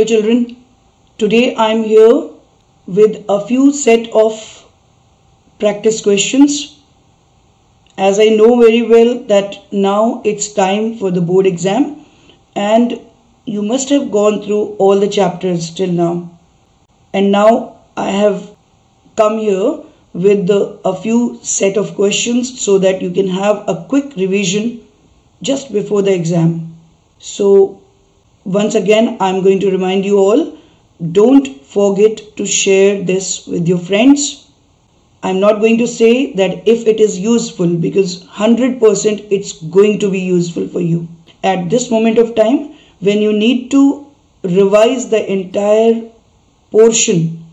dear children, today I am here with a few set of practice questions. As I know very well that now it's time for the board exam and you must have gone through all the chapters till now. And now I have come here with a few set of questions so that you can have a quick revision just before the exam. So once again, I'm going to remind you all, don't forget to share this with your friends. I'm not going to say that if it is useful, because 100% it's going to be useful for you. At this moment of time, when you need to revise the entire portion,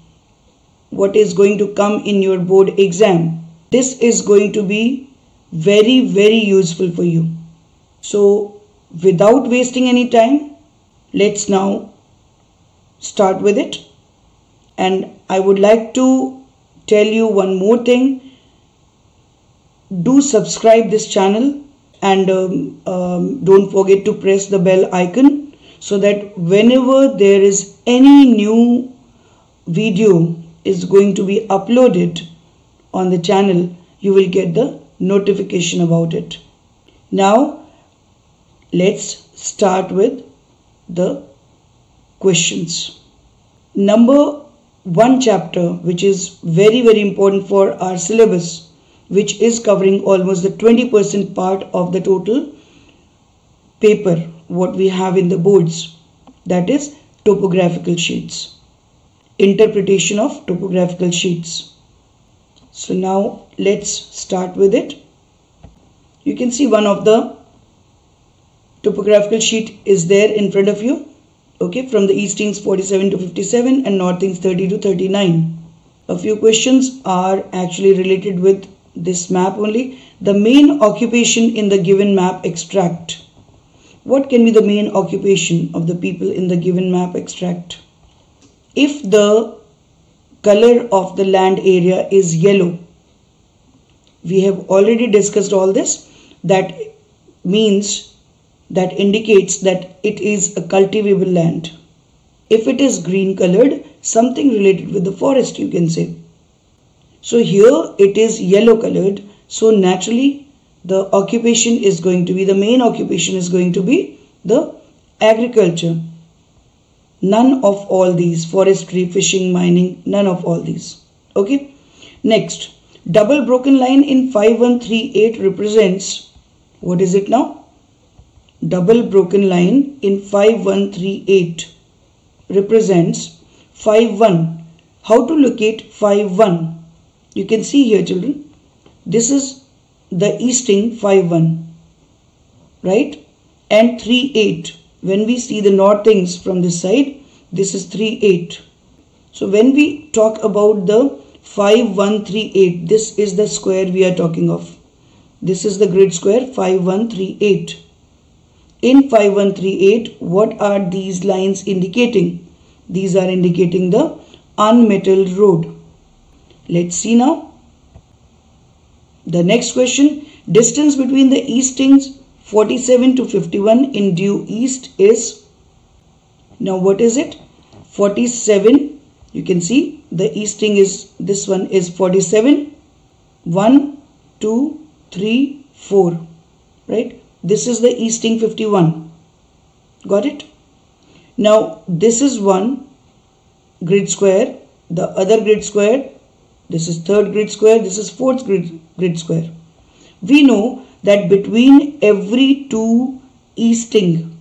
what is going to come in your board exam, this is going to be very, very useful for you. So without wasting any time, let's now start with it. And I would like to tell you one more thing. Do subscribe this channel and don't forget to press the bell icon so that whenever there is any new video is going to be uploaded on the channel, you will get the notification about it. Now let's start with the questions. Number 1 chapter, which is very, very important for our syllabus, which is covering almost the 20% part of the total paper what we have in the boards, that is topographical sheets, interpretation of topographical sheets. So now let's start with it. You can see one of the topographical sheet is there in front of you. Okay, from the eastings 47 to 57 and northings 30 to 39. A few questions are actually related with this map only. The main occupation in the given map extract. What can be the main occupation of the people in the given map extract? If the color of the land area is yellow, we have already discussed all this. That means that indicates that it is a cultivable land. If it is green colored, something related with the forest, you can say. So here it is yellow colored. So naturally the occupation is going to be, the main occupation is going to be the agriculture. None of all these, forestry, fishing, mining, none of all these. Okay. Next, double broken line in 5138 represents, what is it now? Double broken line in 5138 represents 51. How to locate 51? You can see here, children, this is the easting 51, right? And 38. When we see the northings from this side, this is 38. So when we talk about the 5138, this is the square we are talking of. This is the grid square 5138. In 5138, what are these lines indicating? These are indicating the unmetalled road. Let's see now. The next question, distance between the eastings 47 to 51 in due east is, now what is it? 47, you can see the easting is, this one is 47, 1, 2, 3, 4, right? This is the easting 51. Got it? Now this is one grid square, the other grid square, this is third grid square, this is fourth grid square. We know that between every two easting,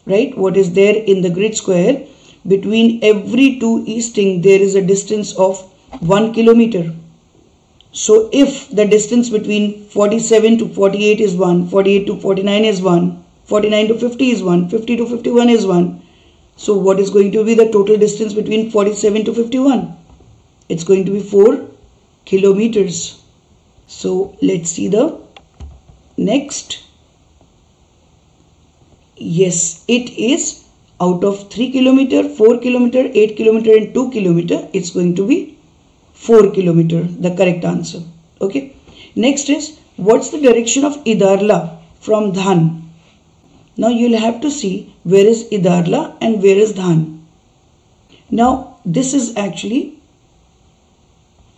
right, what is there in the grid square, between every two easting there is a distance of 1 kilometer. So if the distance between 47 to 48 is 1, 48 to 49 is 1, 49 to 50 is 1, 50 to 51 is 1. So what is going to be the total distance between 47 to 51? It's going to be 4 kilometers. So let's see the next. Yes, it is out of 3 kilometer, 4 kilometer, 8 kilometer and 2 kilometer. It's going to be 4 kilometer, the correct answer. Okay. Next is, what's the direction of Idarla from Dhan? Now you'll have to see where is Idarla and where is Dhan. Now this is actually,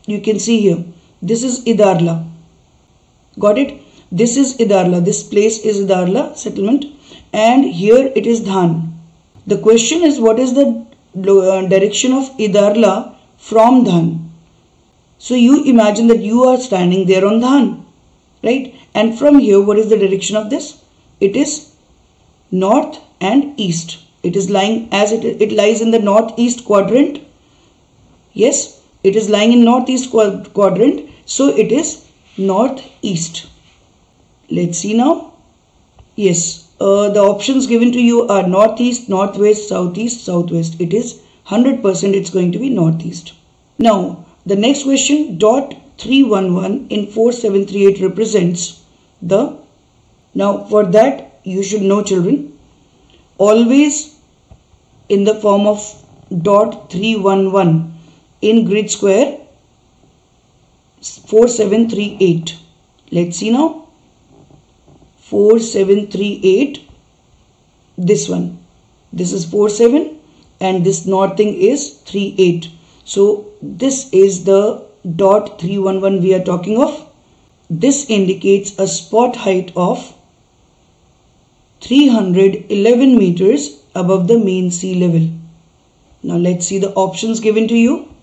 you can see here, this is Idarla. Got it? This is Idarla. This place is Idarla settlement, and here it is Dhan. The question is, what is the direction of Idarla from Dhan? So you imagine that you are standing there on Dhan, right? And from here, what is the direction of this? It is north and east. It is lying, as it lies in the northeast quadrant. Yes, it is lying in northeast quadrant, so it is northeast. Let's see now. Yes, the options given to you are northeast, northwest, southeast, southwest. It is 100% it's going to be northeast. Now, the next question, dot 311 in 4738 represents the, now for that you should know, children, always in the form of dot 311 in grid square 4738. Let's see now. 4738, this one, this is 47 and this northing is 38. So this is the dot 311 we are talking of. This indicates a spot height of 311 meters above the mean sea level. Now let's see the options given to you.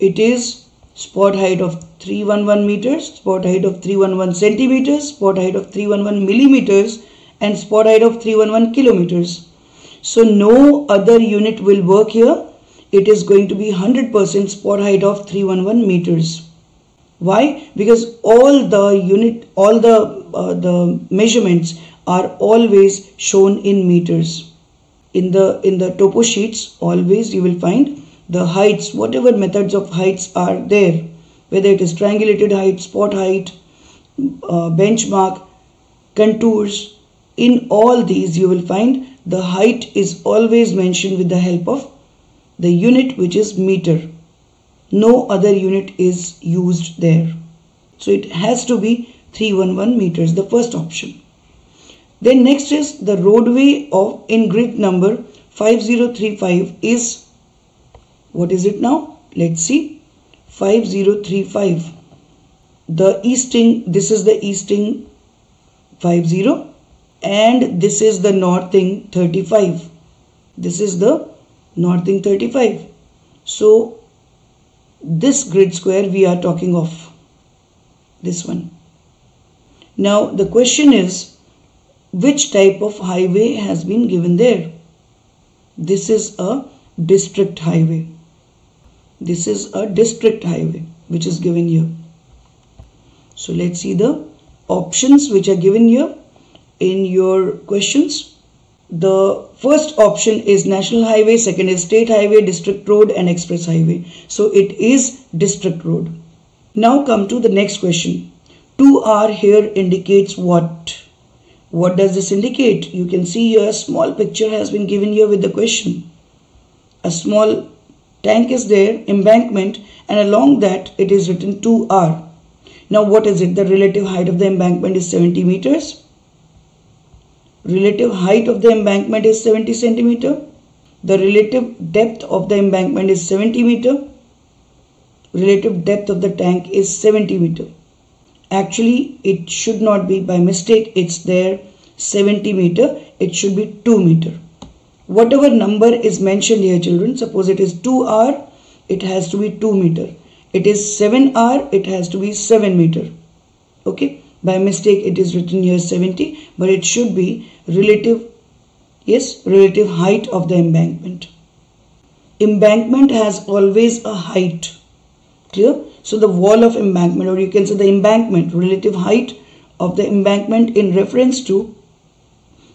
It is spot height of 311 meters, spot height of 311 centimeters, spot height of 311 millimeters, and spot height of 311 kilometers. So no other unit will work here. It is going to be 100% spot height of 311 meters. Why? Because all the measurements are always shown in meters. In the topo sheets, always you will find the heights, whatever methods of heights are there, whether it is triangulated height, spot height, benchmark, contours, in all these you will find the height is always mentioned with the help of the unit, which is meter. No other unit is used there. So it has to be 311 meters, the first option. Then next is the roadway of in grid number 5035 is, what is it now? Let's see. 5035. The easting, this is the easting 50 and this is the northing 35. This is the northing 35. So this grid square we are talking of, this one. Now the question is, which type of highway has been given there? This is a district highway. This is a district highway which is given here. So let's see the options which are given here in your questions. The first option is national highway, second is state highway, district road and express highway. So it is district road. Now come to the next question. 2R here indicates what? What does this indicate? You can see here a small picture has been given here with the question. A small tank is there, embankment, and along that it is written 2R. Now what is it? The relative height of the embankment is 70 meters. Relative height of the embankment is 70 centimeter. The relative depth of the embankment is 70 meter. Relative depth of the tank is 70 meter. Actually, it should not be by mistake. It's there 70 meter. It should be 2 meter. Whatever number is mentioned here, children, suppose it is 2R, it has to be 2 meter. It is 7R, it has to be 7 meter. Okay. By mistake it is written here 70, but it should be relative, yes, relative height of the embankment. Embankment has always a height. Clear? So the wall of embankment, or you can say the embankment, relative height of the embankment in reference to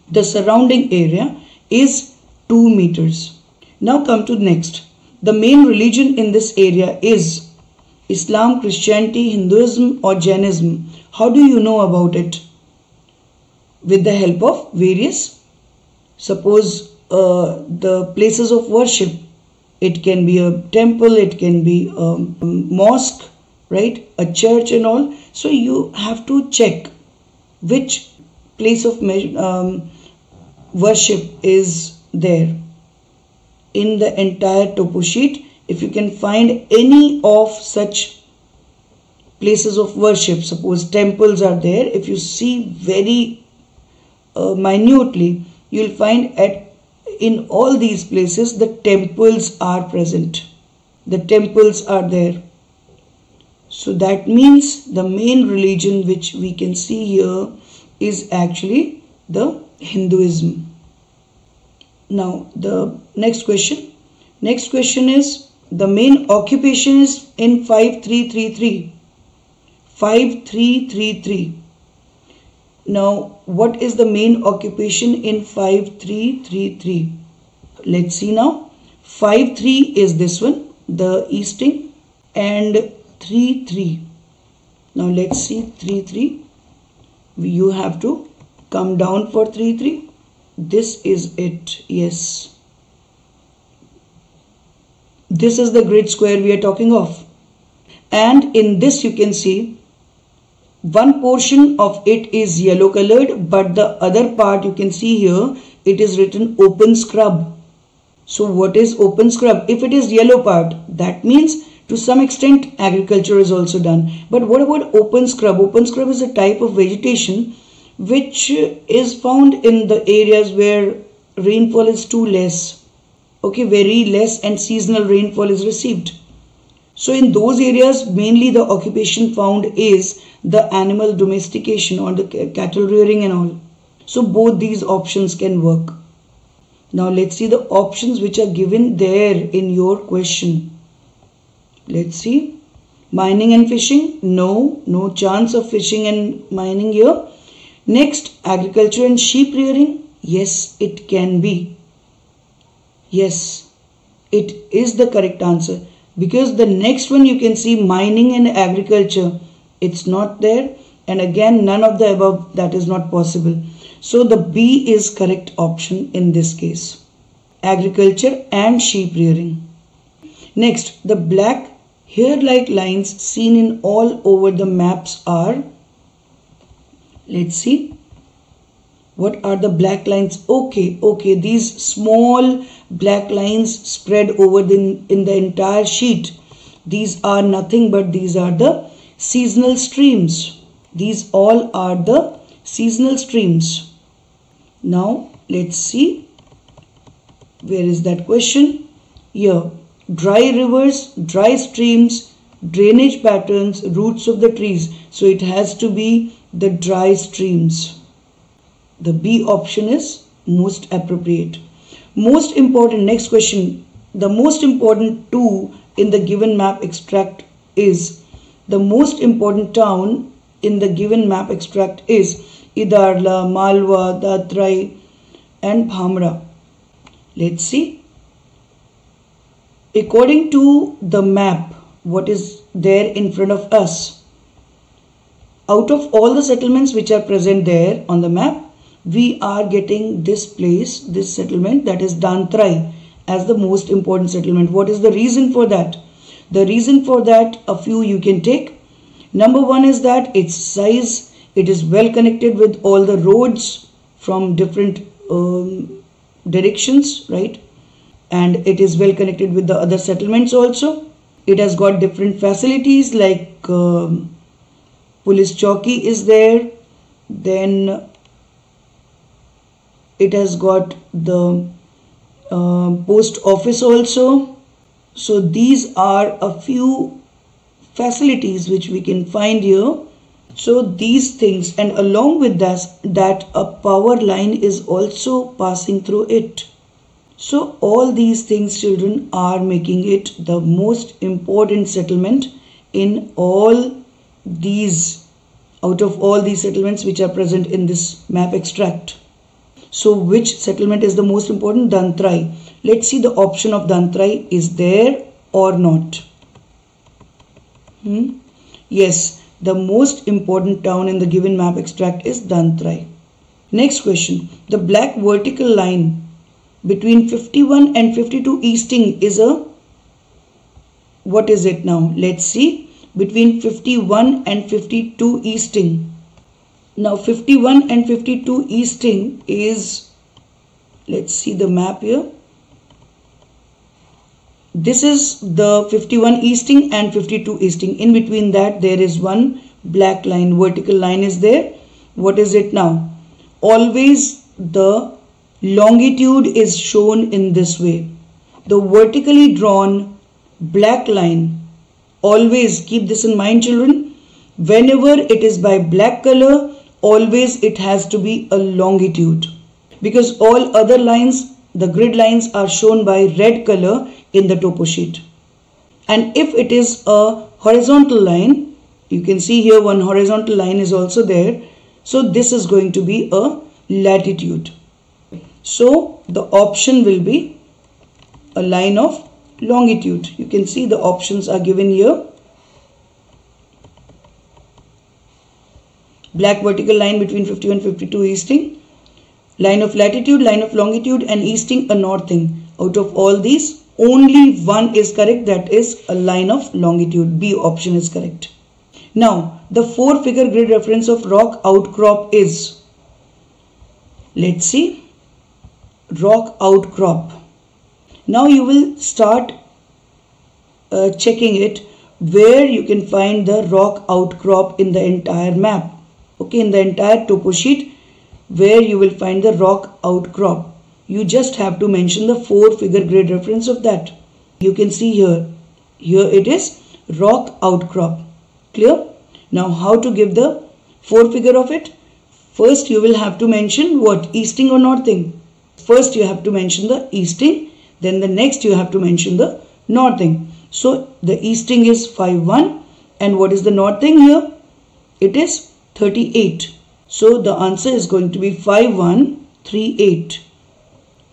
the surrounding area is 2 meters. Now come to next. The main religion in this area is Islam, Christianity, Hinduism or Jainism. How do you know about it? With the help of various, suppose the places of worship. It can be a temple, it can be a mosque, right? A church and all. So you have to check which place of worship is there. in the entire topo sheet, if you can find any of such places of worship, suppose temples are there, if you see very minutely, you will find in all these places the temples are present. The temples are there. So that means the main religion which we can see here is actually the Hinduism. Now the next question. Next question is, the main occupation is in 5333. 5333. Now what is the main occupation in 5333? Let's see now. 53 is this one, the easting, and 33. Now let's see 33. You have to come down for 33. This is it. Yes. This is the grid square we are talking of. And in this you can see one portion of it is yellow colored, but the other part you can see here, it is written open scrub. So what is open scrub? If it is yellow part, that means to some extent agriculture is also done. But what about open scrub? Open scrub is a type of vegetation which is found in the areas where rainfall is too less. Okay, very less and seasonal rainfall is received. So in those areas, mainly the occupation found is the animal domestication or the cattle rearing and all. So both these options can work. Now let's see the options which are given there in your question. Let's see. Mining and fishing? No, no chance of fishing and mining here. Next, agriculture and sheep rearing? Yes, it can be. Yes, it is the correct answer. Because the next one you can see mining and agriculture. It's not there. And again, none of the above, that is not possible. So the B is correct option in this case. Agriculture and sheep rearing. Next, the black hair-like lines seen in all over the maps are, let's see, what are the black lines? Okay, these small black lines spread over in the entire sheet. These are nothing but these are the seasonal streams. These all are the seasonal streams. Now let's see, where is that question? Here, dry rivers, dry streams, drainage patterns, roots of the trees. So it has to be the dry streams. The B option is most appropriate. Most important, next question, the most important two in the given map extract is, the most important town in the given map extract is Idarla, Malwa, Datrai and Bhamra. Let's see. According to the map, what is there in front of us, out of all the settlements which are present there on the map, we are getting this place, this settlement, that is Dantrai, as the most important settlement. What is the reason for that? The reason for that, a few you can take. Number one is that its size, it is well connected with all the roads from different directions, right? And it is well connected with the other settlements also. It has got different facilities like police chowki is there. Then it has got the post office also. So these are a few facilities which we can find here. So these things, and along with that a power line is also passing through it. So all these things, children, are making it the most important settlement in all these, out of all these settlements which are present in this map extract. So which settlement is the most important? Dantrai. Let's see the option of Dantrai is there or not. Yes, the most important town in the given map extract is Dantrai. Next question. The black vertical line between 51 and 52 easting is a, what is it now? Let's see. Between 51 and 52 easting. Now 51 and 52 easting is, let's see the map here. This is the 51 easting and 52 easting. In between that there is one black line, vertical line is there. What is it now? Always the longitude is shown in this way. The vertically drawn black line, always keep this in mind children, whenever it is by black color, always it has to be a longitude, because all other lines, the grid lines, are shown by red color in the topo sheet. And if it is a horizontal line, you can see here one horizontal line is also there, so this is going to be a latitude. So the option will be a line of longitude. You can see the options are given here. Black vertical line between 51 and 52 easting, line of latitude, line of longitude, and easting a northing. Out of all these, only one is correct, that is a line of longitude. B option is correct. Now the 4-figure grid reference of rock outcrop is, let's see, rock outcrop. Now you will start checking it where you can find the rock outcrop in the entire map. Okay, in the entire topo sheet, where you will find the rock outcrop, you just have to mention the 4-figure grid reference of that. You can see here it is rock outcrop. Clear? Now how to give the 4-figure of it? First you will have to mention what? Easting or northing? First you have to mention the easting, then the next you have to mention the northing. So the easting is 51, and what is the northing here? It is 38. So the answer is going to be 5138.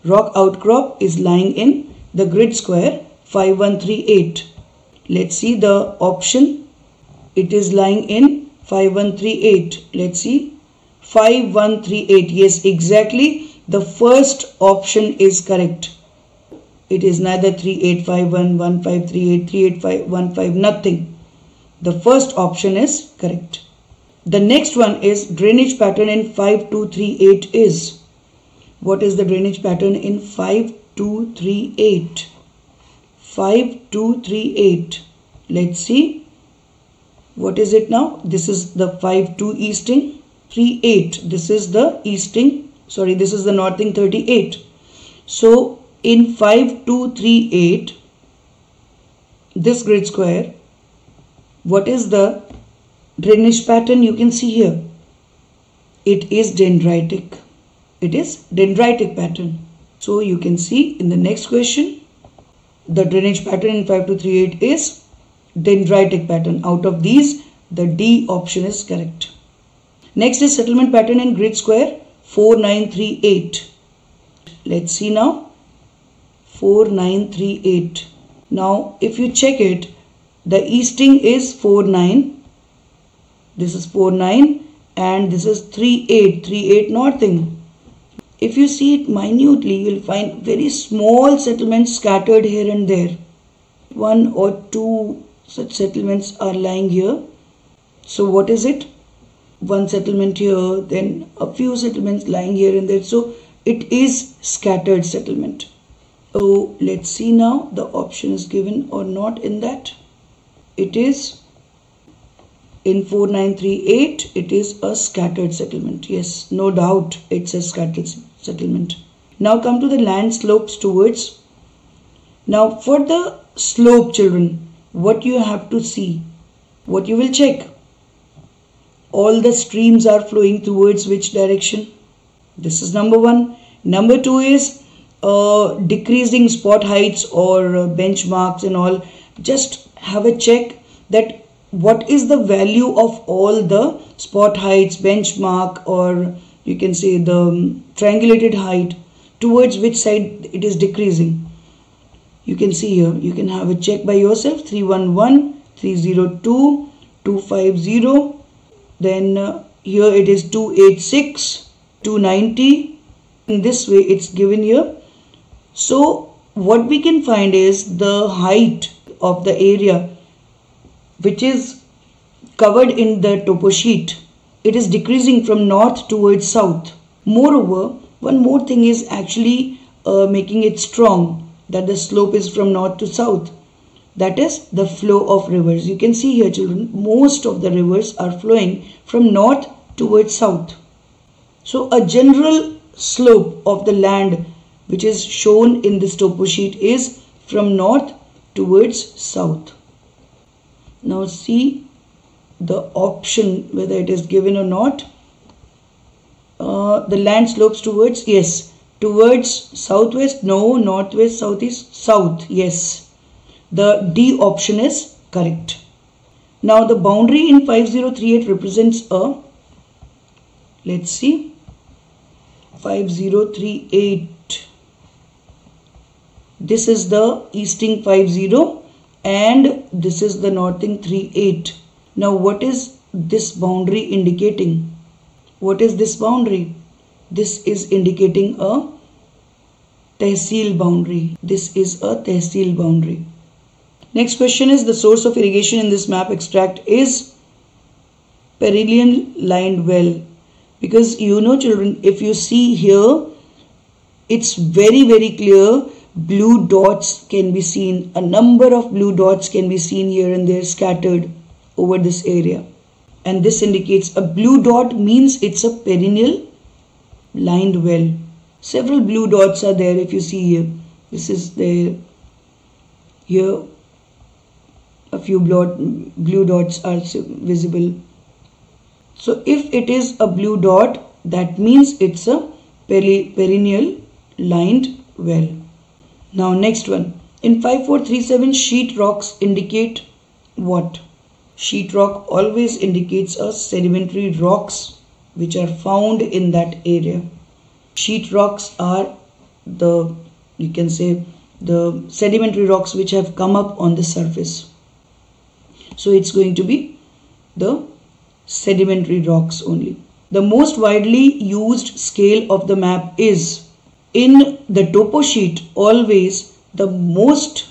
Rock outcrop is lying in the grid square 5138. Let's see the option. It is lying in 5138. Let's see. 5138. Yes, exactly. The first option is correct. It is neither 3851, 1538, 38515, nothing. The first option is correct. The next one is drainage pattern in 5238 is. What is the drainage pattern in 5238? 5238. Let's see. What is it now? This is the 52 easting. 38. This is the easting. Sorry, this is the northing 38. So in 5238, this grid square, what is the drainage pattern? You can see here. It is dendritic. It is dendritic pattern. So you can see in the next question, the drainage pattern in 5238 is dendritic pattern. Out of these, the D option is correct. Next is settlement pattern in grid square 4938. Let's see now. 4938. Now if you check it, the easting is 49. This is 49 and this is 38. 38 northing. If you see it minutely, you will find very small settlements scattered here and there. 1 or 2 such settlements are lying here. So what is it? One settlement here, then a few settlements lying here and there. So it is scattered settlement. So let's see now the option is given or not in that. It is in 4938, it is a scattered settlement. Yes, no doubt it's a scattered settlement. Now come to the land slopes towards. Now for the slope, children, what you have to see, what you will check, all the streams are flowing towards which direction? This is number 1. Number 2 is decreasing spot heights or benchmarks and all. Just have a check that what is the value of all the spot heights, benchmark, or you can say the triangulated height, towards which side it is decreasing. You can see here, you can have a check by yourself. 311, 302, 250, then here it is 286, 290. In this way it's given here. So what we can find is the height of the area which is covered in the topo sheet. It is decreasing from north towards south. Moreover, one more thing is actually making it strong. that the slope is from north to south. That is the flow of rivers. You can see here, children, most of the rivers are flowing from north towards south. So a general slope of the land which is shown in this topo sheet is from north towards south. Now see the option whether it is given or not. The land slopes towards, yes, towards southwest, no, northwest, southeast, south, yes. The D option is correct. Now the boundary in 5038 represents a, let's see, 5038. This is the easting 50 and this is the northing 38. Now what is this boundary indicating? What is this boundary? This is indicating a tehsil boundary. This is a tehsil boundary. Next question is, the source of irrigation in this map extract is perennial lined well. Because you know, children, if you see here, it's very clear. Blue dots can be seen. A number of blue dots can be seen here and there scattered over this area. And this indicates a blue dot means it's a perennial lined well. Several blue dots are there if you see here. This is there. Here a few blue dots are visible. So if it is a blue dot, that means it's a perennial lined well. Now next one. In 5437, sheet rocks indicate what? Sheet rock always indicates a sedimentary rocks which are found in that area. Sheet rocks are the, you can say, the sedimentary rocks which have come up on the surface. So it's going to be the sedimentary rocks only. The most widely used scale of the map is, in the topo sheet, always the most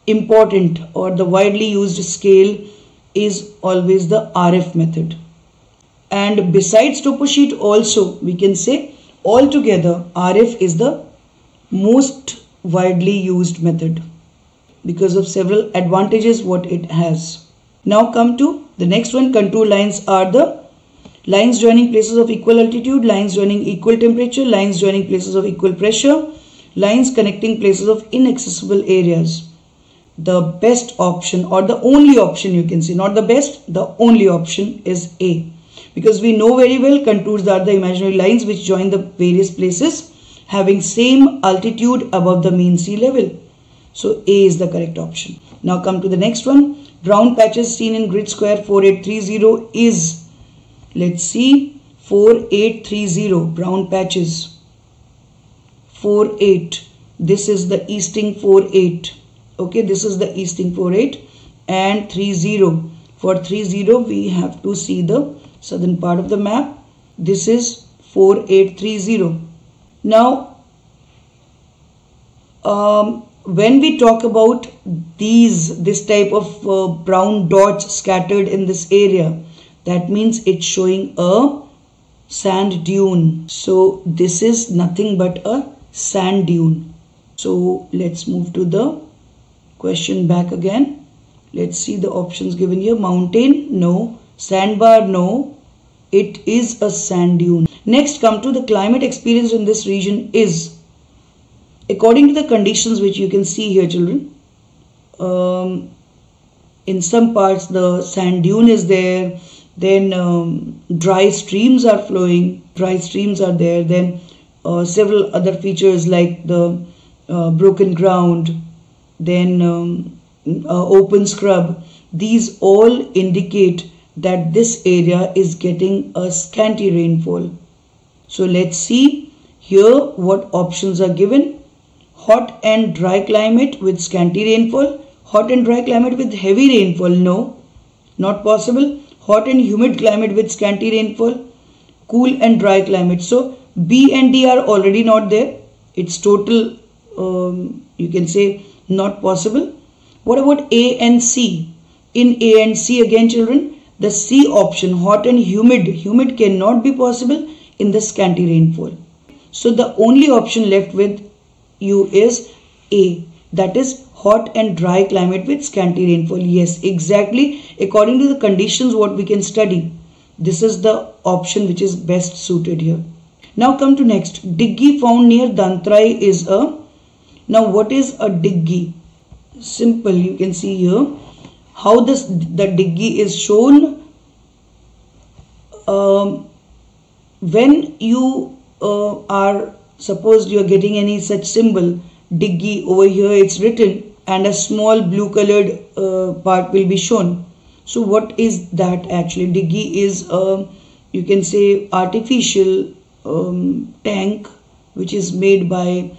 important or the widely used scale is always the RF method. And besides topo sheet also, we can say altogether RF is the most widely used method because of several advantages what it has. Now come to the next one. Contour lines are the lines joining places of equal altitude, lines joining equal temperature, lines joining places of equal pressure, lines connecting places of inaccessible areas. The best option or the only option, you can say, not the best, the only option is A. Because we know very well contours are the imaginary lines which join the various places having same altitude above the mean sea level. So A is the correct option. Now come to the next one. Brown patches seen in grid square 4830 is, let's see, 4830 brown patches. 48. This is the easting 48. Okay, this is the easting 48 and 30. For 30 we have to see the southern part of the map. This is 4830. Now when we talk about this type of brown dots scattered in this area, that means it's showing a sand dune. So this is nothing but a sand dune. So let's move to the question back again. Let's see the options given here. Mountain, no. Sandbar, no. It is a sand dune. Next, come to the climate experienced in this region is, according to the conditions which you can see here, children, in some parts the sand dune is there, then dry streams are flowing, dry streams are there, then several other features like the broken ground, then open scrub. These all indicate that this area is getting a scanty rainfall. So let's see here what options are given. Hot and dry climate with scanty rainfall. Hot and dry climate with heavy rainfall, no, not possible. Hot and humid climate with scanty rainfall. Cool and dry climate. So B and D are already not there. It's total, you can say, not possible. What about A and C? In A and C again, children, the C option, hot and humid cannot be possible in the scanty rainfall. So the only option left with you is A, that is hot and dry climate with scanty rainfall. Yes, exactly. According to the conditions what we can study, this is the option which is best suited here. Now come to next. Diggi found near Dantrai is a... Now what is a diggi? Simple, you can see here how the diggi is shown. When you are, suppose you are getting any such symbol, diggi, over here it's written and a small blue colored part will be shown. So what is that actually? Diggi is you can say artificial tank which is made by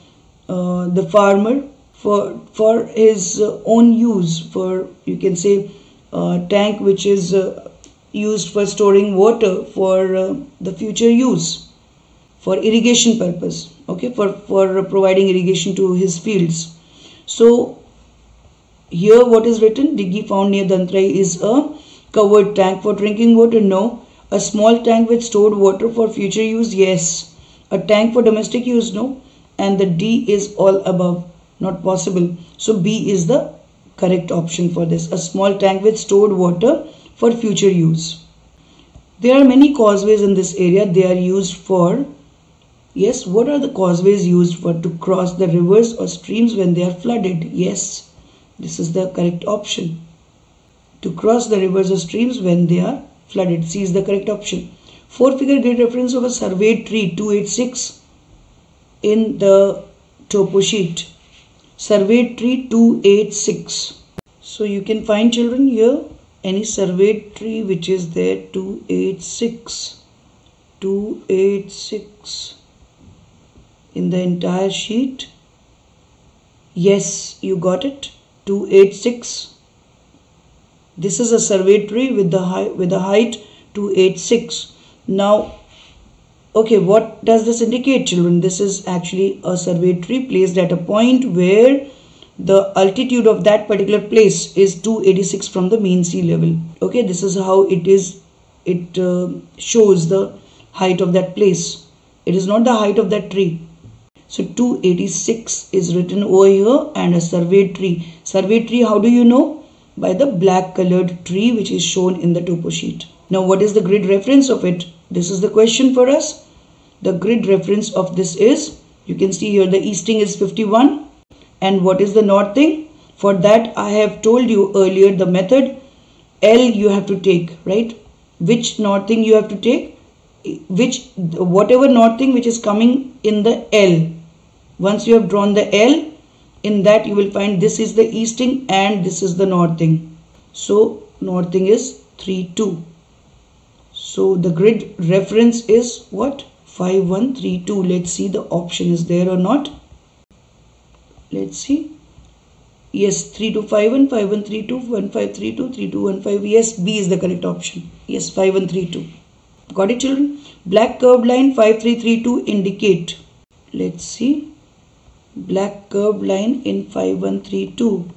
the farmer for his own use, for you can say tank which is used for storing water for the future use, for irrigation purpose, okay, for providing irrigation to his fields. So here what is written, diggi found near Dantrai is a covered tank for drinking water. No. A small tank with stored water for future use. Yes. A tank for domestic use. No. And the D is all above, not possible. So B is the correct option for this, a small tank with stored water for future use. There are many causeways in this area. They are used for, yes, what are the causeways used for? To cross the rivers or streams when they are flooded. Yes, this is the correct option. To cross the rivers or streams when they are flooded. C is the correct option. 4-figure grid reference of a surveyed tree 286 in the topo sheet. Surveyed tree 286. So you can find, children, here any surveyed tree which is there, 286. 286 in the entire sheet. Yes, you got it. 286. This is a surveyed tree with the height 286. Now, okay, what does this indicate, children? This is actually a surveyed tree placed at a point where the altitude of that particular place is 286 from the mean sea level. Okay, this is how it is. It shows the height of that place. It is not the height of that tree. So 286 is written over here, and a surveyed tree. Surveyed tree, how do you know? By the black colored tree which is shown in the topo sheet. Now what is the grid reference of it? This is the question for us. The grid reference of this is, you can see here the easting is 51. And what is the northing? For that I have told you earlier the method. L you have to take, right? Which northing you have to take? Whatever northing which is coming in the L. Once you have drawn the L, in that you will find this is the easting and this is the northing. So northing is 32. So the grid reference is what? 5132. Let's see the option is there or not. Let's see. Yes, 3251, 5132, 1532, 3215. Yes, B is the correct option. Yes, 5132. Got it, children? Black curved line 5332 indicate. Let's see. Black curved line in 5132.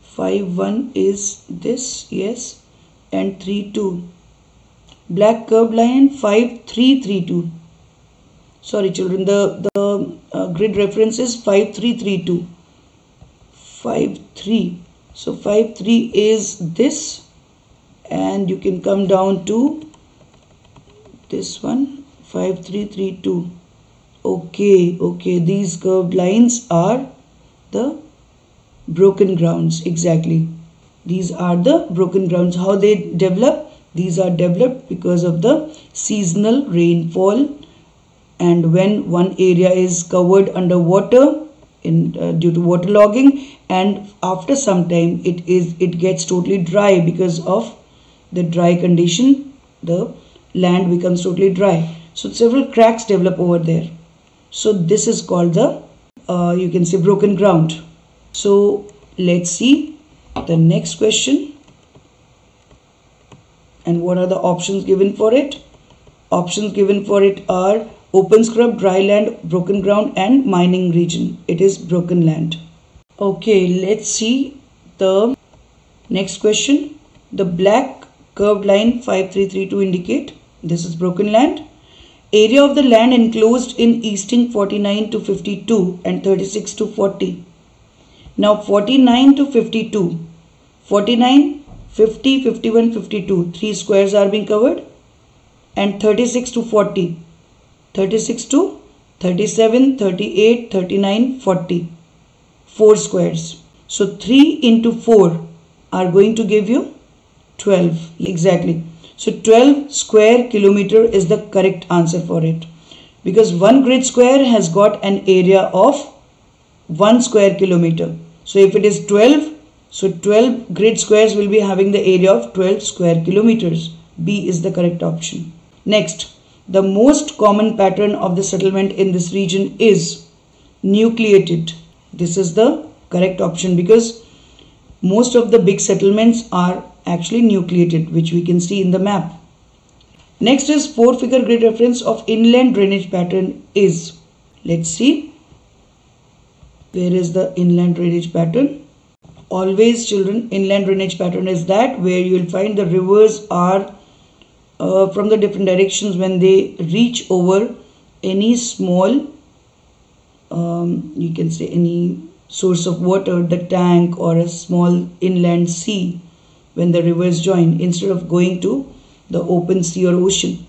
51 is this, yes, and 32. Black curved line in 5332. Sorry, children, the grid reference is 5332. 53. So 53 is this, and you can come down to this one, 5332. Okay, these curved lines are the broken grounds. Exactly, these are the broken grounds. How they develop? These are developed because of the seasonal rainfall, and when one area is covered under water due to waterlogging, and after some time it gets totally dry because of the dry condition. The land becomes totally dry, so several cracks develop over there. So this is called the you can say broken ground. So let's see the next question. And what are the options given for it? Options given for it are open scrub, dry land, broken ground, and mining region. It is broken land. Okay, let's see the next question. The black curved line 5332 indicate this is broken land. Area of the land enclosed in easting 49 to 52 and 36 to 40. Now 49 to 52. 49, 50, 51, 52. 3 squares are being covered. And 36 to 40. 36 to 37, 38, 39, 40. 4 squares. So 3 into 4 are going to give you 12. Exactly. So 12 square kilometer is the correct answer for it. Because one grid square has got an area of 1 square kilometer. So if it is 12, so 12 grid squares will be having the area of 12 square kilometers. B is the correct option. Next, the most common pattern of the settlement in this region is nucleated. This is the correct option because most of the big settlements are actually nucleated, which we can see in the map. Next is 4-figure grid reference of inland drainage pattern is. Let's see. Where is the inland drainage pattern? Always, children, inland drainage pattern is that where you will find the rivers are from the different directions. When they reach over any small, you can say any source of water, the tank or a small inland sea, when the rivers join, instead of going to the open sea or ocean,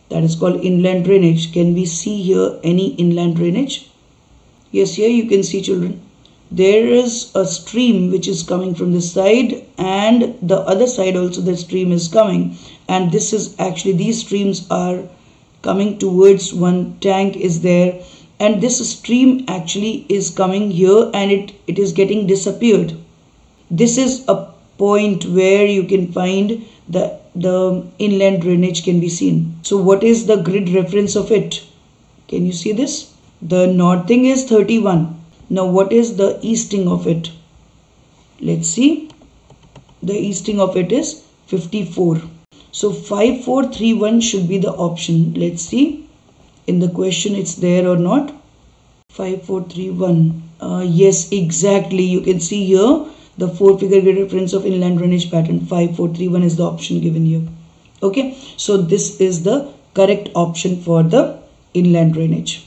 that is called inland drainage. Can we see here any inland drainage? Yes, here you can see, children. There is a stream which is coming from this side, and the other side also the stream is coming, and this is actually, these streams are coming towards one tank is there, and this stream actually is coming here and it is getting disappeared. This is a point where you can find the inland drainage can be seen. So what is the grid reference of it? Can you see this? The northing is 31. Now what is the easting of it? Let's see. The easting of it is 54. So 5431 should be the option. Let's see. In the question it's there or not. 5431. Yes, exactly. You can see here the 4-figure grid reference of inland drainage pattern. 5431 is the option given here. Okay. So this is the correct option for the inland drainage.